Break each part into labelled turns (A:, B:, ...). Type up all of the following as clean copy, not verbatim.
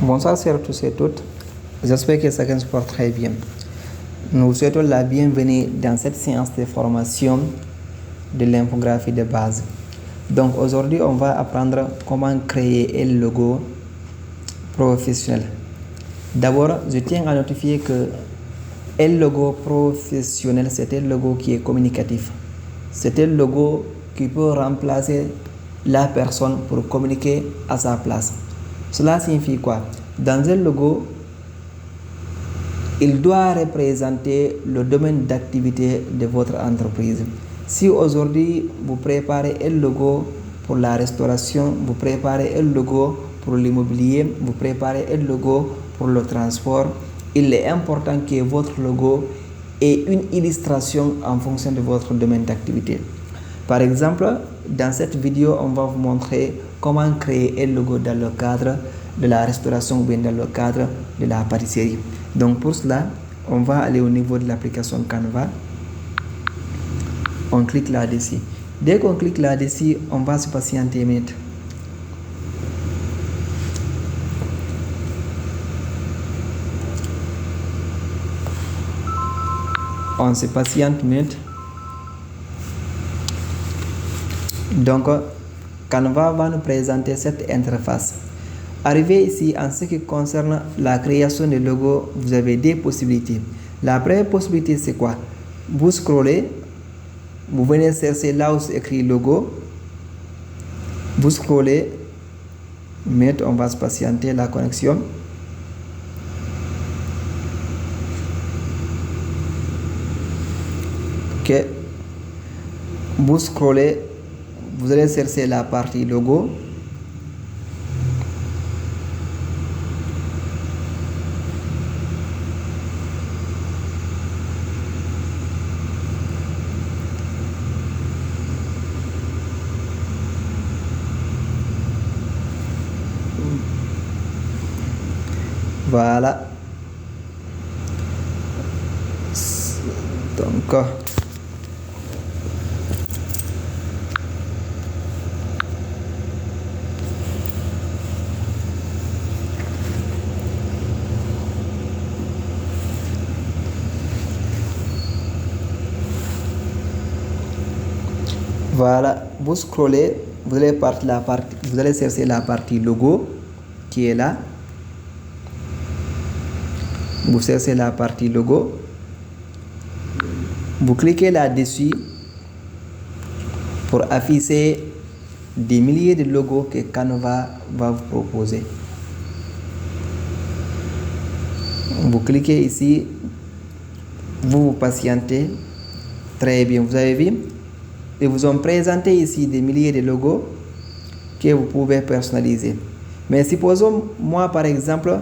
A: Bonsoir à tous et toutes. J'espère que chacun se porte très bien. Nous vous souhaitons la bienvenue dans cette séance de formation de l'infographie de base. Donc aujourd'hui, on va apprendre comment créer un logo professionnel. D'abord, je tiens à notifier que un logo professionnel, c'est un logo qui est communicatif. C'est un logo qui peut remplacer la personne pour communiquer à sa place. Cela signifie quoi? Dans un logo, il doit représenter le domaine d'activité de votre entreprise. Si aujourd'hui vous préparez un logo pour la restauration, vous préparez un logo pour l'immobilier, vous préparez un logo pour le transport, il est important que votre logo ait une illustration en fonction de votre domaine d'activité. Par exemple, dans cette vidéo, on va vous montrer comment créer un logo dans le cadre de la restauration ou bien dans le cadre de la pâtisserie. Donc pour cela, on va aller au niveau de l'application Canva. On clique là-dessus. Dès qu'on clique là-dessus, on va se patienter une minute. On se patiente une minute. Donc, Canva va nous présenter cette interface. Arrivé ici, en ce qui concerne la création de logo, vous avez deux possibilités. La première possibilité, c'est quoi? Vous scrollez, vous venez chercher là où c'est écrit logo. Vous scrollez, mais on va se patienter la connexion. Ok. Vous scrollez, vous allez chercher la partie logo. Voilà. Donc, voilà, vous scrollez, vous allez chercher la partie logo qui est là. Vous cherchez la partie logo. Vous cliquez là-dessus pour afficher des milliers de logos que Canva va vous proposer. Vous cliquez ici, vous patientez. Très bien, vous avez vu? Ils vous ont présenté ici des milliers de logos que vous pouvez personnaliser. Mais supposons, moi par exemple,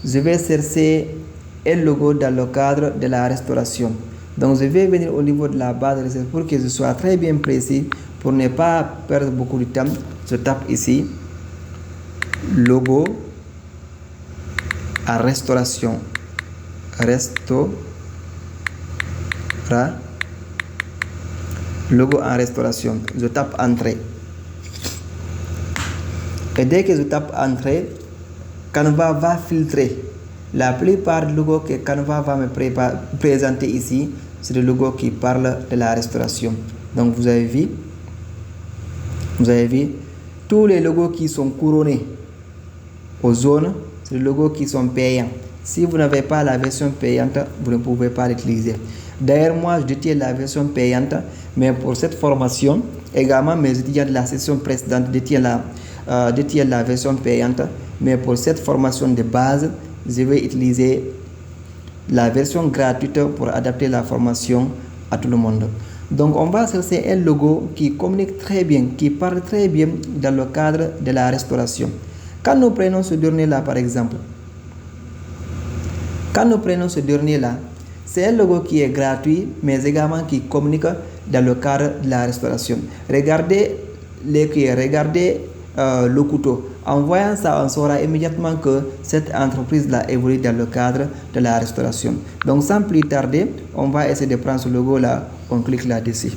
A: je vais chercher un logo dans le cadre de la restauration. Donc je vais venir au niveau de la base de recherche pour que je sois très bien précis, pour ne pas perdre beaucoup de temps. Je tape ici logo à restauration. Logo en restauration. Je tape entrée. Et dès que je tape entrée, Canva va filtrer. La plupart des logos que Canva va me présenter ici, c'est des logos qui parlent de la restauration. Donc vous avez vu, tous les logos qui sont couronnés aux zones, c'est des logos qui sont payants. Si vous n'avez pas la version payante, vous ne pouvez pas l'utiliser. D'ailleurs, moi, je détiens la version payante, mais pour cette formation, également mes étudiants de la session précédente détiennent la version payante, mais pour cette formation de base, je vais utiliser la version gratuite pour adapter la formation à tout le monde. Donc, on va chercher un logo qui communique très bien, qui parle très bien dans le cadre de la restauration. Quand nous prenons ce dernier-là, par exemple, c'est un logo qui est gratuit, mais également qui communique dans le cadre de la restauration. Regardez les cuillères, regardez le couteau. En voyant ça, on saura immédiatement que cette entreprise-là évolue dans le cadre de la restauration. Donc sans plus tarder, on va essayer de prendre ce logo-là, on clique là-dessus.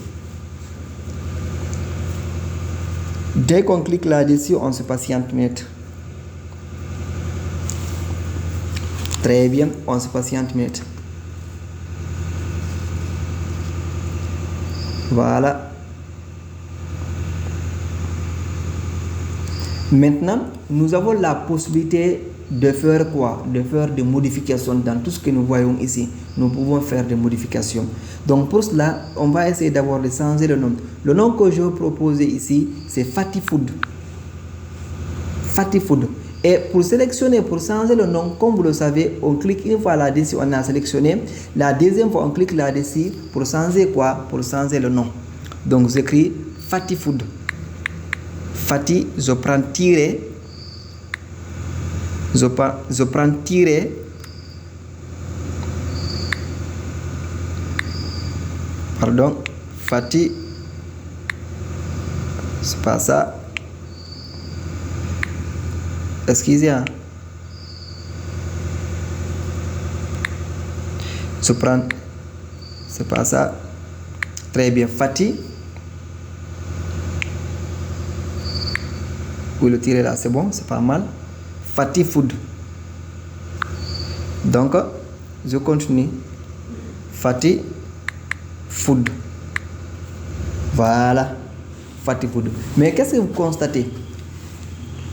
A: Dès qu'on clique là-dessus, on se patiente une minute. Très bien, on se patiente une minute. Voilà. Maintenant, nous avons la possibilité de faire quoi? De faire des modifications dans tout ce que nous voyons ici. Nous pouvons faire des modifications. Donc pour cela, on va essayer d'abord de changer le nom. Le nom que je vais proposer ici, c'est Fatifood. Fatifood. Et pour sélectionner, pour changer le nom, comme vous le savez, on clique une fois là-dessus, on a sélectionné. La deuxième fois, on clique là-dessus pour changer quoi? Pour changer le nom. Donc j'écris Fatifood. Fati, je prends tiré. Je prends tiré. Pardon. Fati. C'est pas ça. Excusez. Je prends. C'est pas ça. Très bien. Fati. Oui, le tirer là, c'est bon, c'est pas mal. Fatifood. Donc, je continue. Fatifood. Voilà. Fatifood. Mais qu'est-ce que vous constatez?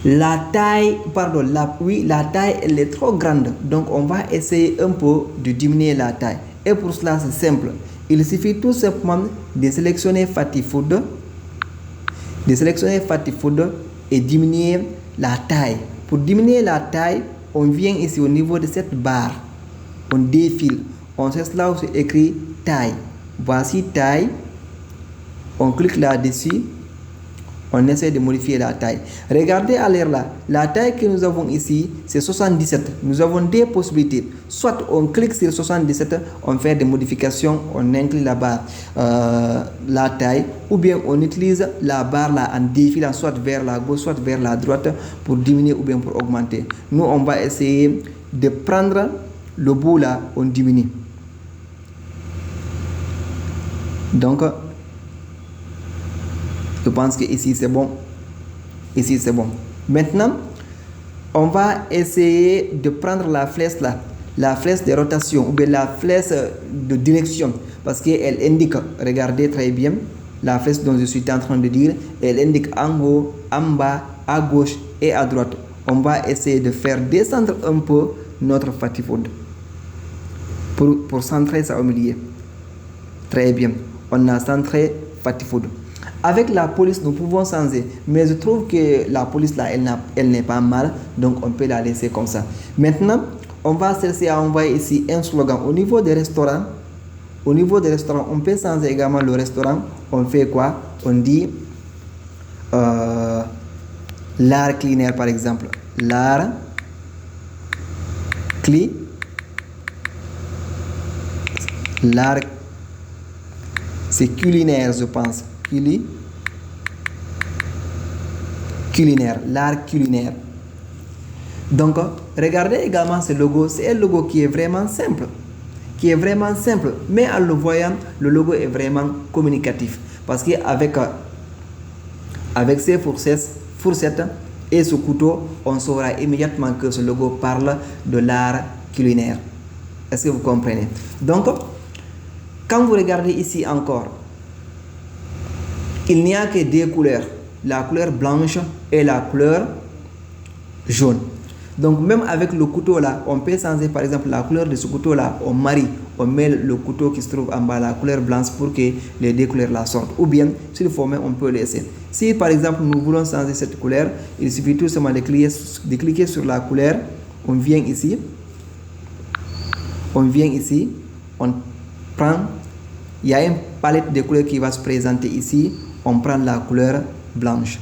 A: La taille, pardon, la taille, elle est trop grande. Donc, on va essayer un peu de diminuer la taille. Et pour cela, c'est simple. Il suffit tout simplement de sélectionner Fatifood. De sélectionner Fatifood et diminuer la taille. Pour diminuer la taille, on vient ici au niveau de cette barre. On défile. On sait là où c'est écrit taille. Voici taille. On clique là-dessus. On essaie de modifier la taille. Regardez à l'air là. La taille que nous avons ici, c'est 77. Nous avons deux possibilités. Soit on clique sur 77, on fait des modifications, on inclut la barre, la taille, ou bien on utilise la barre là en défilant soit vers la gauche, soit vers la droite pour diminuer ou bien pour augmenter. Nous, on va essayer de prendre le bout là, on diminue. Donc, je pense que ici c'est bon. Ici c'est bon. Maintenant, on va essayer de prendre la flèche là, la flèche de rotation ou bien la flèche de direction, parce qu'elle indique, regardez très bien, la flèche dont je suis en train de dire, elle indique en haut, en bas, à gauche et à droite. On va essayer de faire descendre un peu notre Fatifood pour centrer ça au milieu. Très bien. On a centré Fatifood. Avec la police, nous pouvons changer. Mais je trouve que la police là, elle n'est pas mal. Donc on peut la laisser comme ça. Maintenant, on va chercher à envoyer ici un slogan. Au niveau des restaurants, on peut changer également le restaurant. On fait quoi? On dit l'art culinaire par exemple. L'art c'est culinaire, je pense. Culinaire, l'art culinaire. Donc, regardez également ce logo. C'est un logo qui est vraiment simple. Mais en le voyant, le logo est vraiment communicatif. Parce qu'avec avec ces fourchettes et ce couteau, on saura immédiatement que ce logo parle de l'art culinaire. Est-ce que vous comprenez? Donc, quand vous regardez ici encore, il n'y a que deux couleurs, la couleur blanche et la couleur jaune. Donc même avec le couteau là, on peut changer par exemple la couleur de ce couteau là, on met le couteau qui se trouve en bas, la couleur blanche, pour que les deux couleurs là sortent. Ou bien, s'il faut même, on peut laisser. Si par exemple nous voulons changer cette couleur, il suffit tout simplement de cliquer sur la couleur, on vient ici, on prend, il y a une palette de couleurs qui va se présenter ici, on prend la couleur blanche.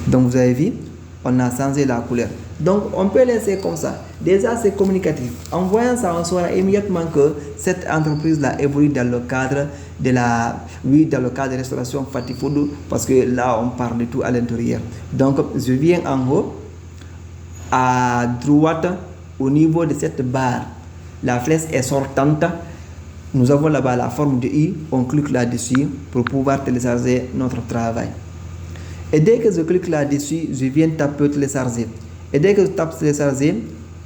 A: Donc vous avez vu, on a changé la couleur. Donc on peut laisser comme ça. Déjà c'est communicatif. En voyant ça, on saura immédiatement que cette entreprise là évolue dans le cadre de restauration Fatifood, parce que là on parle de tout à l'intérieur. Donc je viens en haut, à droite, au niveau de cette barre, la flèche est sortante. Nous avons là-bas la forme de I, on clique là-dessus pour pouvoir télécharger notre travail. Et dès que je clique là-dessus, je viens taper télécharger. Et dès que je tape télécharger,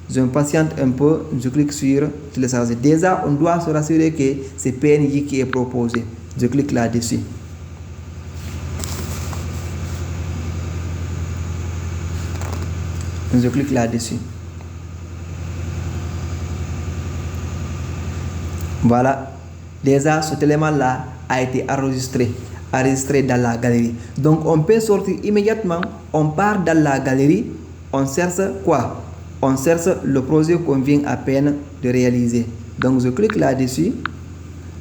A: je me patiente un peu, je clique sur télécharger. Déjà, on doit se rassurer que c'est PNJ qui est proposé. Je clique là-dessus. Je clique là-dessus. Voilà. Déjà, cet élément-là a été enregistré dans la galerie. Donc, on peut sortir immédiatement. On part dans la galerie. On cherche quoi? On cherche le projet qu'on vient à peine de réaliser. Donc, je clique là-dessus.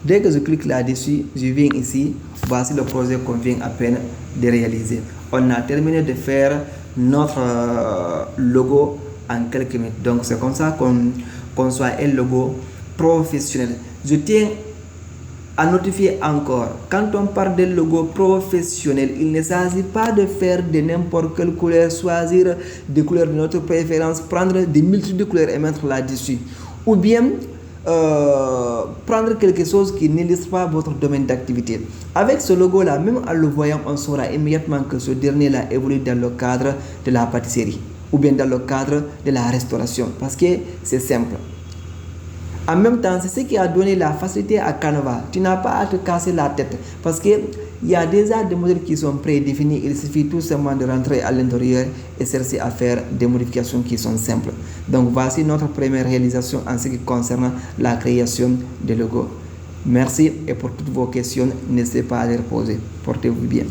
A: Dès que je clique là-dessus, je viens ici. Voici le projet qu'on vient à peine de réaliser. On a terminé de faire notre logo en quelques minutes. Donc, c'est comme ça qu'on soit un logo professionnel. Je tiens à notifier encore, quand on parle de logo professionnel, il ne s'agit pas de faire de n'importe quelle couleur, choisir des couleurs de notre préférence, prendre des multitudes de couleurs et mettre là-dessus. Ou bien prendre quelque chose qui n'illustre pas votre domaine d'activité. Avec ce logo-là, même en le voyant, on saura immédiatement que ce dernier-là évolue dans le cadre de la pâtisserie ou bien dans le cadre de la restauration, parce que c'est simple. En même temps, c'est ce qui a donné la facilité à Canva. Tu n'as pas à te casser la tête parce qu'il y a déjà des modèles qui sont prédéfinis. Il suffit tout simplement de rentrer à l'intérieur et chercher à faire des modifications qui sont simples. Donc, voici notre première réalisation en ce qui concerne la création de logos. Merci et pour toutes vos questions, n'hésitez pas à les poser. Portez-vous bien.